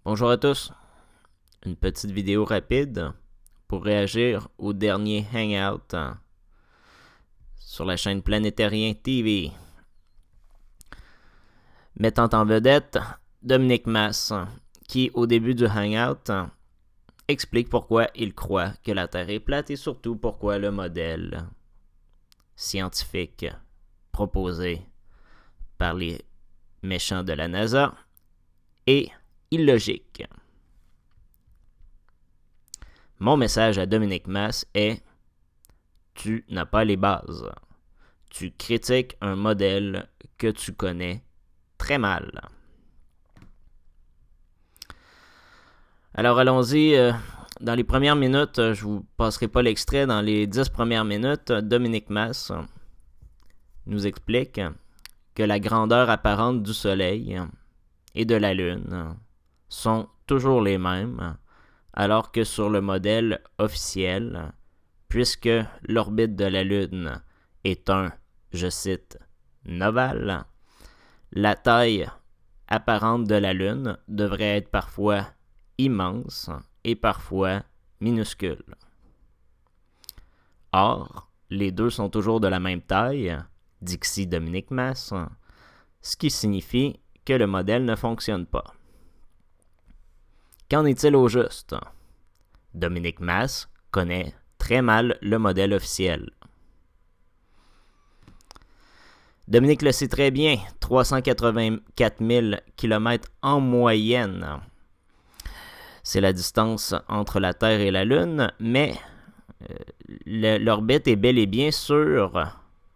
Bonjour à tous, une petite vidéo rapide pour réagir au dernier Hangout sur la chaîne Planétarien TV. Mettant en vedette Dominique Mas, qui au début du Hangout explique pourquoi il croit que la Terre est plate et surtout pourquoi le modèle scientifique proposé par les méchants de la NASA est illogique. Mon message à Dominique Mas est: tu n'as pas les bases. Tu critiques un modèle que tu connais très mal. Alors allons-y. Dans les premières minutes, je vous passerai pas l'extrait. Dans les 10 premières minutes, Dominique Mas nous explique que la grandeur apparente du Soleil et de la Lune sont toujours les mêmes, alors que sur le modèle officiel, puisque l'orbite de la Lune est un, je cite, ovale, la taille apparente de la Lune devrait être parfois immense et parfois minuscule. Or, les deux sont toujours de la même taille, dixit Dominique Mas, ce qui signifie que le modèle ne fonctionne pas. Qu'en est-il au juste? Dominique Mas connaît très mal le modèle officiel. Dominique le sait très bien, 384 000 km en moyenne. C'est la distance entre la Terre et la Lune, mais l'orbite est bel et bien sur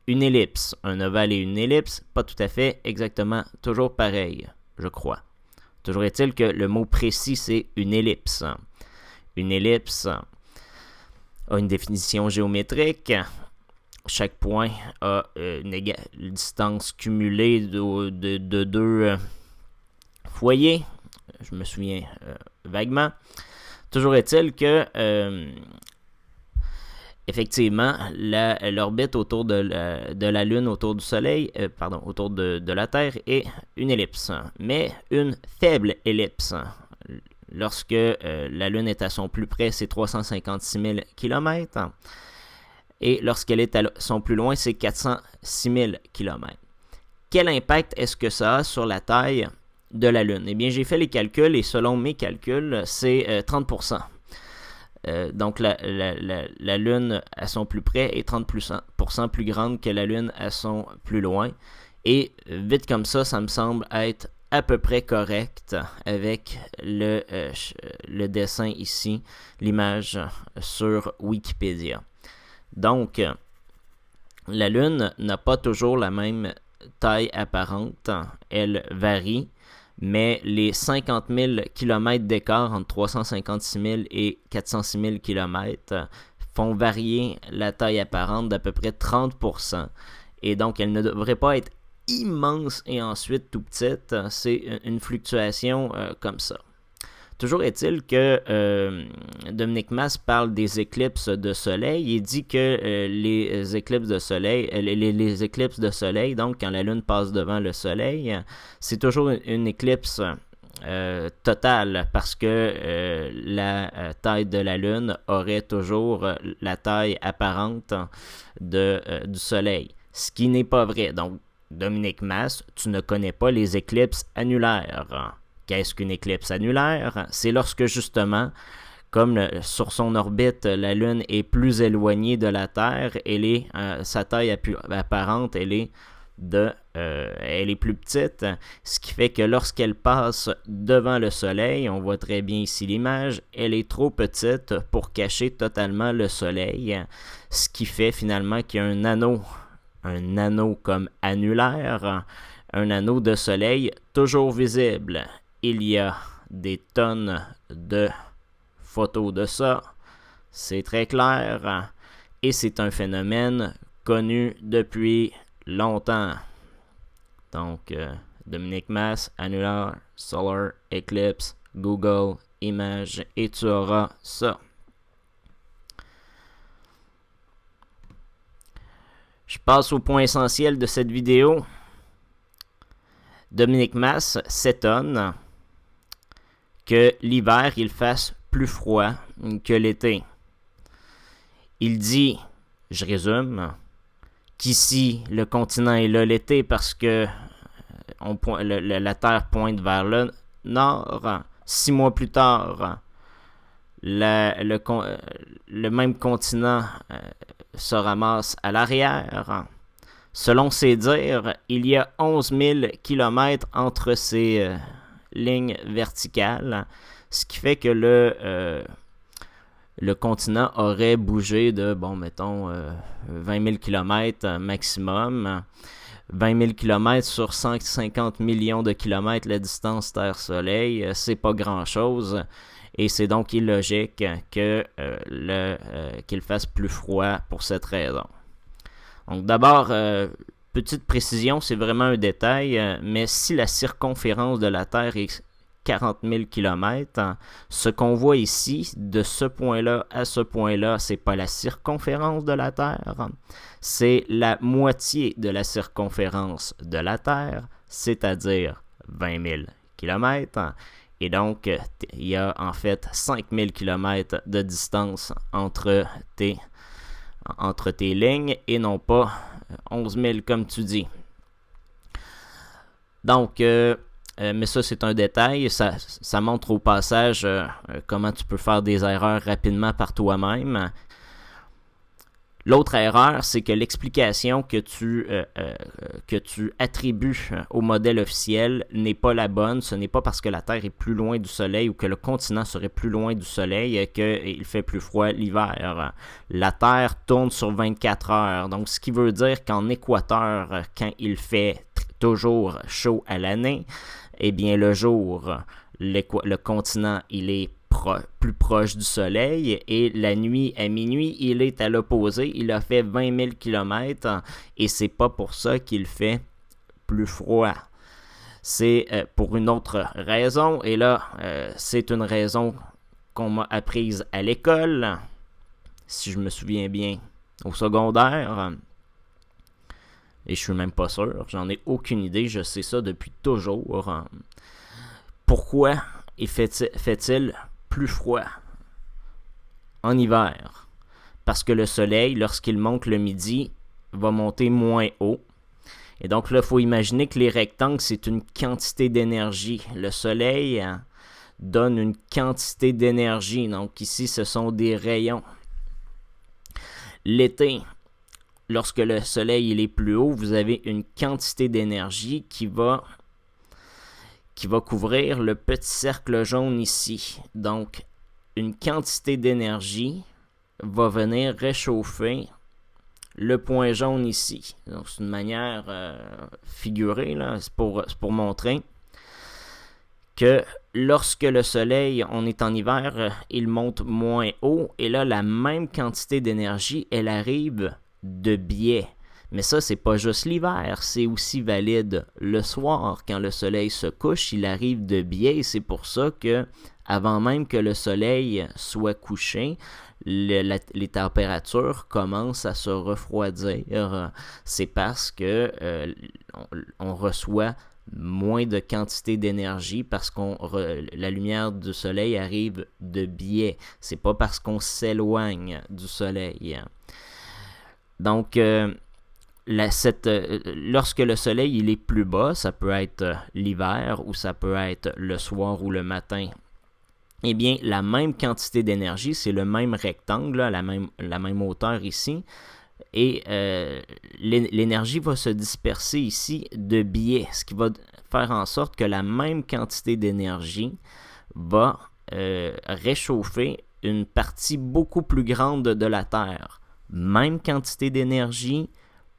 une ellipse. Un ovale et une ellipse, pas tout à fait exactement toujours pareil, je crois. Toujours est-il que le mot précis, c'est une ellipse. Une ellipse a une définition géométrique. Chaque point a une distance cumulée de deux foyers. Je me souviens vaguement. Toujours est-il que, effectivement, l'orbite autour de la Lune, autour du Soleil, autour de la Terre, est une ellipse, mais une faible ellipse. Lorsque la Lune est à son plus près, c'est 356 000 km. Et lorsqu'elle est à son plus loin, c'est 406 000 km. Quel impact est-ce que ça a sur la taille de la Lune? Eh bien, j'ai fait les calculs et selon mes calculs, c'est 30%. Donc, la Lune à son plus près est 30% plus grande que la Lune à son plus loin. Et vite comme ça me semble être à peu près correct avec le dessin ici, l'image sur Wikipédia. Donc, la Lune n'a pas toujours la même taille apparente, elle varie, mais les 50 000 km d'écart entre 356 000 et 406 000 km font varier la taille apparente d'à peu près 30%. Et donc, elle ne devrait pas être immense et ensuite tout petite. C'est une fluctuation comme ça. Toujours est-il que Dominique Mas parle des éclipses de soleil et dit que les éclipses de soleil, les éclipses de soleil, donc quand la Lune passe devant le soleil, c'est toujours une éclipse totale parce que la taille de la Lune aurait toujours la taille apparente du soleil, ce qui n'est pas vrai. Donc, Dominique Mas, tu ne connais pas les éclipses annulaires. Qu'est-ce qu'une éclipse annulaire? C'est lorsque justement, comme sur son orbite, la Lune est plus éloignée de la Terre, sa taille apparente, elle est plus petite, ce qui fait que lorsqu'elle passe devant le Soleil, on voit très bien ici l'image, elle est trop petite pour cacher totalement le Soleil, ce qui fait finalement qu'il y a un anneau comme annulaire, un anneau de Soleil toujours visible. Il y a des tonnes de photos de ça, c'est très clair, et c'est un phénomène connu depuis longtemps. Donc, Dominique Mas, Annular Solar Eclipse, Google Images, et tu auras ça. Je passe au point essentiel de cette vidéo. Dominique Mas s'étonne que l'hiver, il fasse plus froid que l'été. Il dit, je résume, qu'ici, le continent est là l'été parce que la Terre pointe vers le nord. 6 mois plus tard, le même continent se ramasse à l'arrière. Selon ses dires, il y a 11 000 km entre ces lignes verticales, ce qui fait que le continent aurait bougé de, 20 000 km maximum. 20 000 km sur 150 millions de kilomètres, la distance Terre-Soleil, c'est pas grand-chose. Et c'est donc illogique qu'il fasse plus froid pour cette raison. Donc d'abord, petite précision, c'est vraiment un détail, mais si la circonférence de la Terre est 40 000 km, ce qu'on voit ici, de ce point-là à ce point-là, c'est pas la circonférence de la Terre, c'est la moitié de la circonférence de la Terre, c'est-à-dire 20 000 km. Et donc, il y a en fait 5 000 km de distance entre tes lignes et non pas 11 000 comme tu dis. Donc, mais ça c'est un détail, ça montre au passage comment tu peux faire des erreurs rapidement par toi-même. L'autre erreur, c'est que l'explication que tu attribues au modèle officiel n'est pas la bonne. Ce n'est pas parce que la Terre est plus loin du Soleil ou que le continent serait plus loin du Soleil qu'il fait plus froid l'hiver. La Terre tourne sur 24 heures. Donc, ce qui veut dire qu'en équateur, quand il fait toujours chaud à l'année, eh bien, le jour, le continent, il est plus proche du Soleil et la nuit à minuit, il est à l'opposé. Il a fait 20 000 km et c'est pas pour ça qu'il fait plus froid. C'est pour une autre raison et là, c'est une raison qu'on m'a apprise à l'école, si je me souviens bien, au secondaire. Et je suis même pas sûr, j'en ai aucune idée, je sais ça depuis toujours. Pourquoi fait-il plus froid en hiver? Parce que le soleil, lorsqu'il monte le midi, va monter moins haut. Et donc là, il faut imaginer que les rectangles, c'est une quantité d'énergie. Le soleil donne une quantité d'énergie. Donc ici, ce sont des rayons. L'été, lorsque le soleil il est plus haut, vous avez une quantité d'énergie qui va couvrir le petit cercle jaune ici. Donc, une quantité d'énergie va venir réchauffer le point jaune ici. Donc, c'est une manière figurée, là, c'est pour montrer que lorsque le soleil, on est en hiver, il monte moins haut. Et là, la même quantité d'énergie, elle arrive de biais. Mais ça, c'est pas juste l'hiver, c'est aussi valide le soir. Quand le soleil se couche, il arrive de biais. C'est pour ça que, avant même que le soleil soit couché, les températures commencent à se refroidir. C'est parce que on reçoit moins de quantité d'énergie parce que la lumière du soleil arrive de biais. C'est pas parce qu'on s'éloigne du soleil. Donc, lorsque le soleil il est plus bas, ça peut être l'hiver ou ça peut être le soir ou le matin, eh bien, la même quantité d'énergie, c'est le même rectangle, là, la même hauteur ici, et l'énergie va se disperser ici de biais, ce qui va faire en sorte que la même quantité d'énergie va réchauffer une partie beaucoup plus grande de la Terre. Même quantité d'énergie,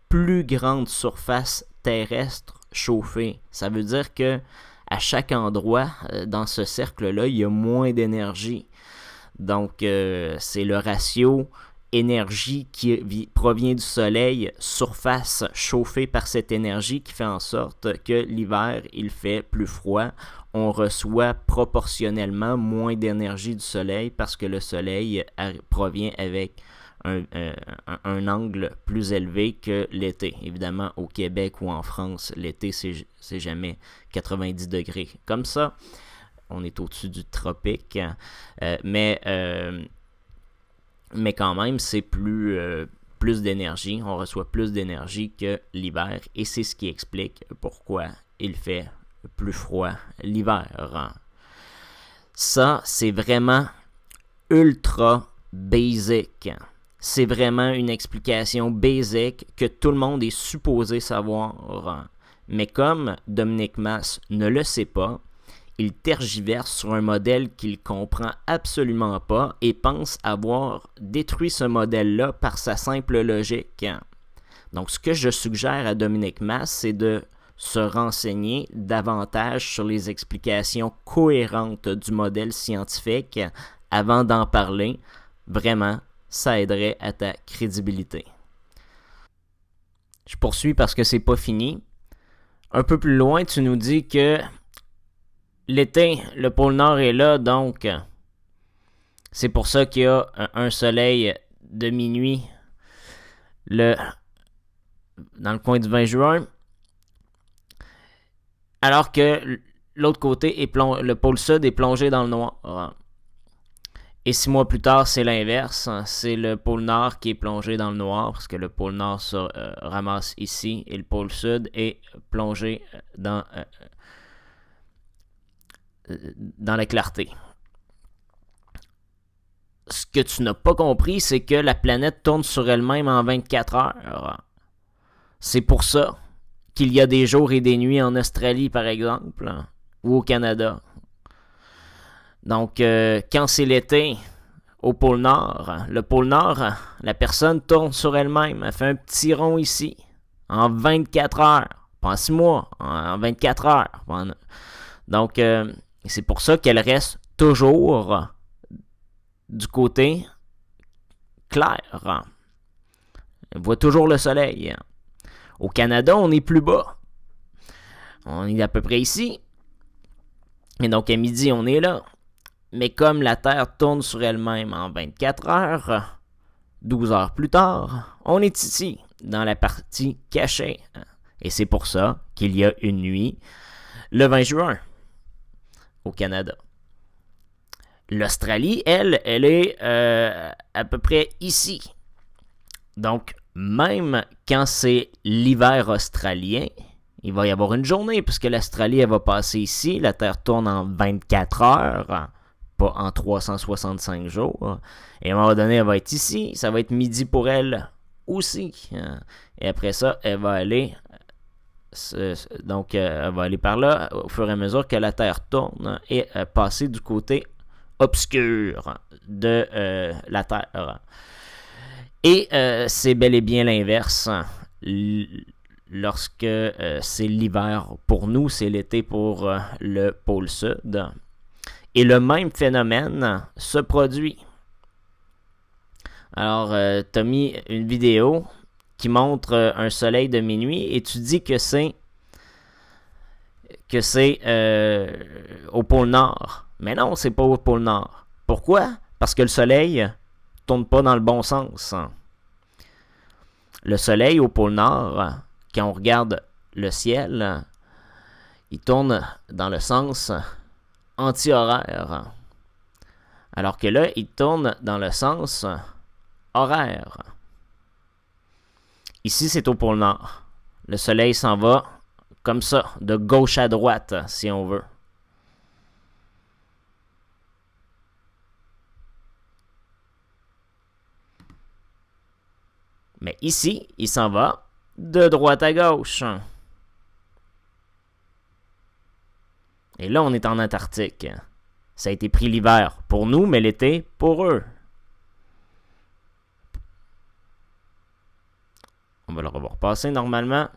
plus grande surface terrestre chauffée. Ça veut dire que à chaque endroit dans ce cercle-là, il y a moins d'énergie. Donc, c'est le ratio énergie qui provient du soleil, surface chauffée par cette énergie qui fait en sorte que l'hiver, il fait plus froid. On reçoit proportionnellement moins d'énergie du soleil parce que le soleil provient avec un angle plus élevé que l'été. Évidemment, au Québec ou en France, l'été, c'est jamais 90 degrés. Comme ça, on est au-dessus du tropique, mais quand même, c'est plus d'énergie, on reçoit plus d'énergie que l'hiver, et c'est ce qui explique pourquoi il fait plus froid l'hiver. Ça, c'est vraiment ultra basic. C'est vraiment une explication basic que tout le monde est supposé savoir. Mais comme Dominique Mas ne le sait pas, il tergiverse sur un modèle qu'il comprend absolument pas et pense avoir détruit ce modèle-là par sa simple logique. Donc, ce que je suggère à Dominique Mas, c'est de se renseigner davantage sur les explications cohérentes du modèle scientifique avant d'en parler. Vraiment, ça aiderait à ta crédibilité. Je poursuis parce que c'est pas fini. Un peu plus loin, tu nous dis que l'été, le pôle Nord est là, donc c'est pour ça qu'il y a un soleil de minuit dans le coin du 20 juin. Alors que l'autre côté, le pôle Sud est plongé dans le noir. Et 6 mois plus tard, c'est l'inverse. C'est le pôle Nord qui est plongé dans le noir, parce que le pôle Nord se ramasse ici, et le pôle Sud est plongé dans la clarté. Ce que tu n'as pas compris, c'est que la planète tourne sur elle-même en 24 heures. C'est pour ça qu'il y a des jours et des nuits en Australie, par exemple, ou au Canada. Donc, quand c'est l'été au pôle Nord, le pôle Nord, la personne tourne sur elle-même. Elle fait un petit rond ici, en 24 heures. Pas en 6 mois, en 24 heures. Donc, c'est pour ça qu'elle reste toujours du côté clair. Elle voit toujours le soleil. Au Canada, on est plus bas. On est à peu près ici. Et donc, à midi, on est là. Mais comme la Terre tourne sur elle-même en 24 heures, 12 heures plus tard, on est ici, dans la partie cachée. Et c'est pour ça qu'il y a une nuit le 20 juin au Canada. L'Australie, elle est à peu près ici. Donc, même quand c'est l'hiver australien, il va y avoir une journée, puisque l'Australie, elle va passer ici. La Terre tourne en 24 heures, pas en 365 jours. Et à un moment donné, elle va être ici. Ça va être midi pour elle aussi. Et après ça, elle va aller... Donc, elle va aller par là au fur et à mesure que la Terre tourne et passer du côté obscur de la Terre. Et c'est bel et bien l'inverse. Lorsque c'est l'hiver pour nous, c'est l'été pour le pôle Sud. Et le même phénomène se produit. Alors, tu as mis une vidéo qui montre un soleil de minuit et tu dis que c'est au pôle Nord. Mais non, c'est pas au pôle Nord. Pourquoi? Parce que le soleil tourne pas dans le bon sens. Le soleil au pôle Nord, quand on regarde le ciel, il tourne dans le sens anti-horaire. Alors que là, il tourne dans le sens horaire. Ici, c'est au pôle Nord. Le soleil s'en va comme ça, de gauche à droite, si on veut. Mais ici, il s'en va de droite à gauche. Et là, on est en Antarctique. Ça a été pris l'hiver pour nous, mais l'été pour eux. On va le revoir passer normalement.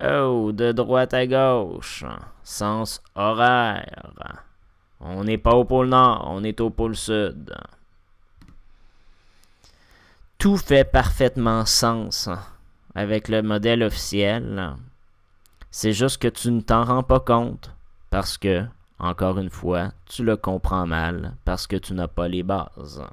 Oh, de droite à gauche. Sens horaire. On n'est pas au pôle Nord, on est au pôle Sud. Tout fait parfaitement sens avec le modèle officiel. C'est juste que tu ne t'en rends pas compte parce que, encore une fois, tu le comprends mal parce que tu n'as pas les bases.